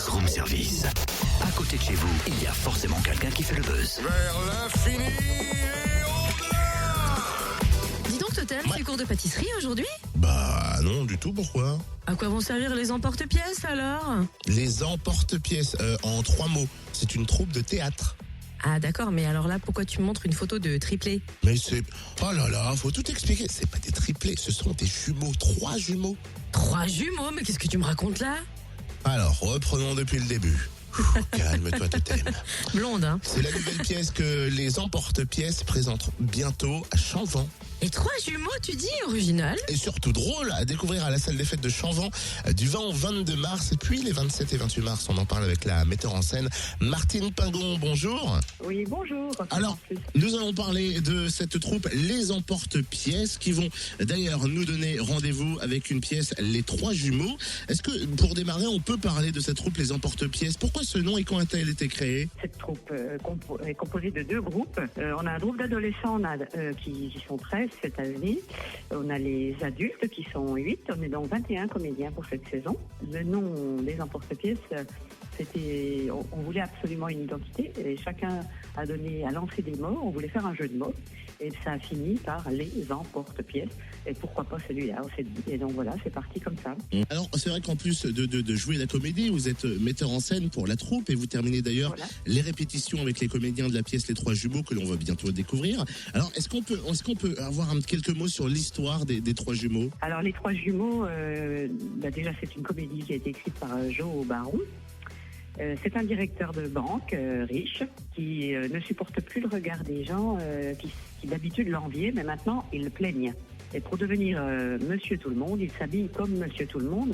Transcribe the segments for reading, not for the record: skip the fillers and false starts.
buzz room service. À côté de chez vous, il y a forcément quelqu'un qui fait le buzz. Vers l'infini et au-delà. Dis donc, Totem, tu fais cours de pâtisserie aujourd'hui? Bah non du tout, pourquoi? À quoi vont servir les emporte-pièces alors? Les emporte-pièces, en 3 mots, c'est une troupe de théâtre. Ah d'accord, mais alors là, pourquoi tu me montres une photo de triplé? Mais c'est... Oh là là, faut tout expliquer. C'est pas des triplés, ce sont des jumeaux, 3 jumeaux. 3 jumeaux? Mais qu'est-ce que tu me racontes là? Alors, reprenons depuis le début. Calme-toi, Totem. Blonde, hein? C'est la nouvelle pièce que les emporte-pièces présentent bientôt à Chanvant. Et 3 jumeaux, tu dis? Original. Et surtout drôle à découvrir à la salle des fêtes de Chanvant du 20 au 22 mars. Et puis les 27 et 28 mars, on en parle avec la metteur en scène Martine Pingon. Bonjour. Oui, bonjour. Alors, nous allons parler de cette troupe Les Emporte-Pièces qui vont d'ailleurs nous donner rendez-vous avec une pièce Les 3 jumeaux. Est-ce que pour démarrer, on peut parler de cette troupe Les Emporte-Pièces? Pourquoi ce nom et quand a-t-elle été créée? Cette troupe est composée de 2 groupes. On a un groupe d'adolescents qui sont 13 cette année. On a les adultes qui sont 8. On est donc 21 comédiens pour cette saison. Le nom des emporte-pièces, on voulait absolument une identité et chacun a lancé des mots. On voulait faire un jeu de mots et ça a fini par les emporte-pièces. Et pourquoi pas celui-là? Et donc voilà, c'est parti comme ça. Alors, c'est vrai qu'en plus de jouer la comédie, vous êtes metteur en scène pour la troupe et vous terminez d'ailleurs les répétitions avec les comédiens de la pièce Les 3 jumeaux que l'on va bientôt découvrir. Alors, est-ce qu'on peut avoir quelques mots sur l'histoire des 3 jumeaux? Alors, les 3 jumeaux, déjà, c'est une comédie qui a été écrite par Joe Baron. C'est un directeur de banque riche qui ne supporte plus le regard des gens qui d'habitude l'enviaient, mais maintenant ils le plaignent. Et pour devenir Monsieur Tout le Monde, il s'habille comme Monsieur Tout le Monde,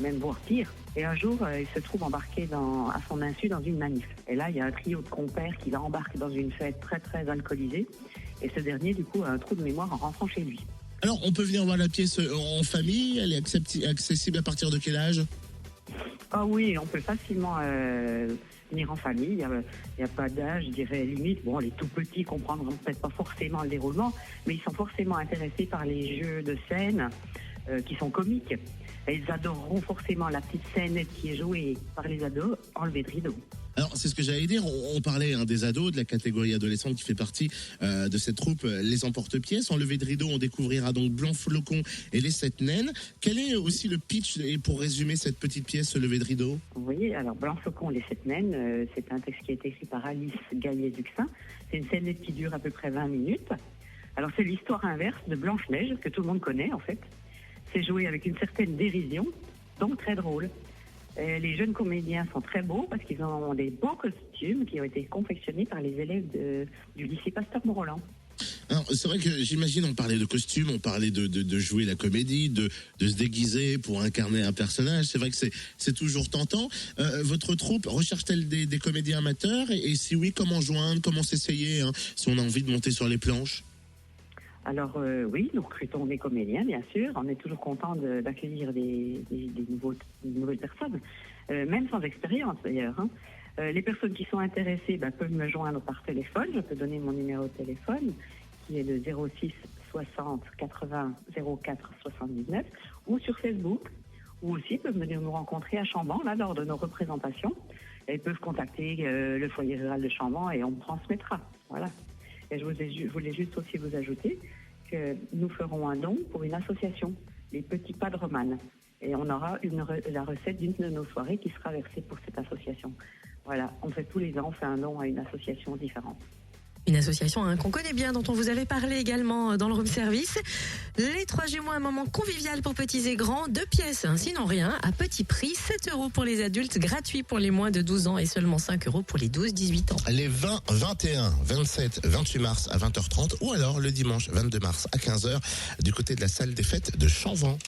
même voire pire. Et un jour, il se trouve embarqué à son insu dans une manif. Et là, il y a un trio de compères qui l'embarque dans une fête très très alcoolisée. Et ce dernier, du coup, a un trou de mémoire en rentrant chez lui. Alors, on peut venir voir la pièce en famille. Elle est accessible à partir de quel âge? Ah oui, on peut facilement venir en famille. Il n'y a pas d'âge, je dirais, limite. Bon, les tout petits comprendront peut-être pas forcément le déroulement, mais ils sont forcément intéressés par les jeux de scène qui sont comiques. Et ils adoreront forcément la petite scène qui est jouée par les ados, enlevée de rideau. Alors, c'est ce que j'allais dire. On parlait des ados, de la catégorie adolescente qui fait partie de cette troupe Les Emporte-Pièces. En levée de rideau, on découvrira donc Blanc Flocon et les 7 naines. Quel est aussi le pitch et pour résumer cette petite pièce levée de rideau? Oui, alors Blanc Flocon et les 7 naines, c'est un texte qui a été écrit par Alice Gaillet-Duxin. C'est une scène qui dure à peu près 20 minutes. Alors, c'est l'histoire inverse de Blanche-Neige, que tout le monde connaît en fait. C'est joué avec une certaine dérision, donc très drôle. Les jeunes comédiens sont très beaux parce qu'ils ont des beaux costumes qui ont été confectionnés par les élèves du lycée Pasteur-Mont-Roland. Alors, c'est vrai que j'imagine, on parlait de costumes, on parlait de jouer la comédie, de se déguiser pour incarner un personnage. C'est vrai que c'est toujours tentant. Votre troupe recherche-t-elle des comédiens amateurs et si oui, comment joindre, comment s'essayer si on a envie de monter sur les planches? Alors oui, nous recrutons des comédiens, bien sûr. On est toujours content d'accueillir des nouvelles personnes, même sans expérience d'ailleurs. Les personnes qui sont intéressées peuvent me joindre par téléphone. Je peux donner mon numéro de téléphone qui est le 06 60 80 04 79 ou sur Facebook. Ou aussi peuvent venir nous rencontrer à Chambant lors de nos représentations. Ils peuvent contacter le foyer rural de Chambant et on me transmettra. Voilà. Et je voulais juste aussi vous ajouter que nous ferons un don pour une association, les Petits Pas de Romane. Et on aura la recette d'une de nos soirées qui sera versée pour cette association. Voilà, on fait tous les ans, on fait un don à une association différente. Une association qu'on connaît bien, dont on vous avait parlé également dans le room service. Les 3 jumeaux, un moment convivial pour petits et grands. 2 pièces, sinon rien, à petit prix. 7 € pour les adultes, gratuit pour les moins de 12 ans et seulement 5 € pour les 12-18 ans. Les 20, 21, 27, 28 mars à 20h30 ou alors le dimanche 22 mars à 15h du côté de la salle des fêtes de Chanvant.